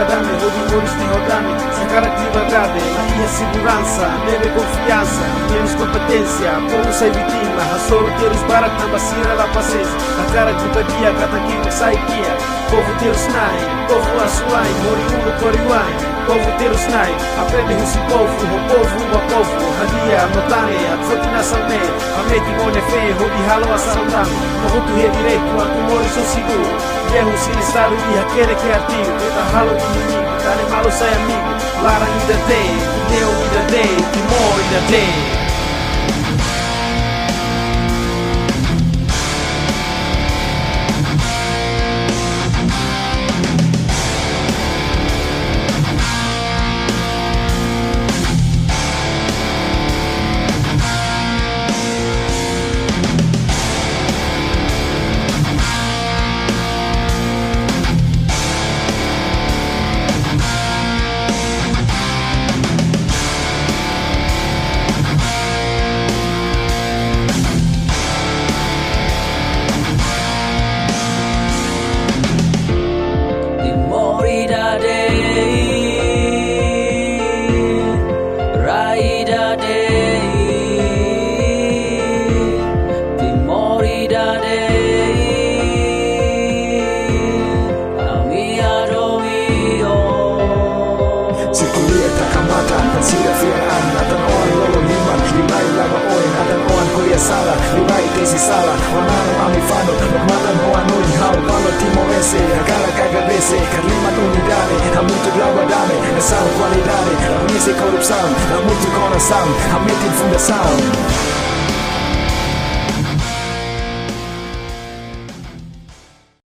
dame, humores de rodame. Sacar atividade, e a segurança, deve confiança, menos competência. Povo sai vítima, a solteiros barato na vacina, la paciência. A cara de badia, cataquinho, sai guia. Povo ter os nai, povo açuai, moriuno, coriuai. Povo ter os nai, aprende o povo, o povo, hadia, notane, a tfotina salme. A meti mone fé, hodi halo a saudame. Morro é direito, a tumor sou seguro. Erro sin estado e aquele que é artigo. Tenta halo de inimigo, dale malo sai amigo. Lara ainda tem, Deu ainda tem, Timor ainda tem. Sala, libai tesi sala, wanano amifano, magmatan mo anoy, hao, palo timorese, agara cagadese, carlima unidade, a muito glabadame, essa qualidade, a unise corrupção, a muito coração, a mente fundação.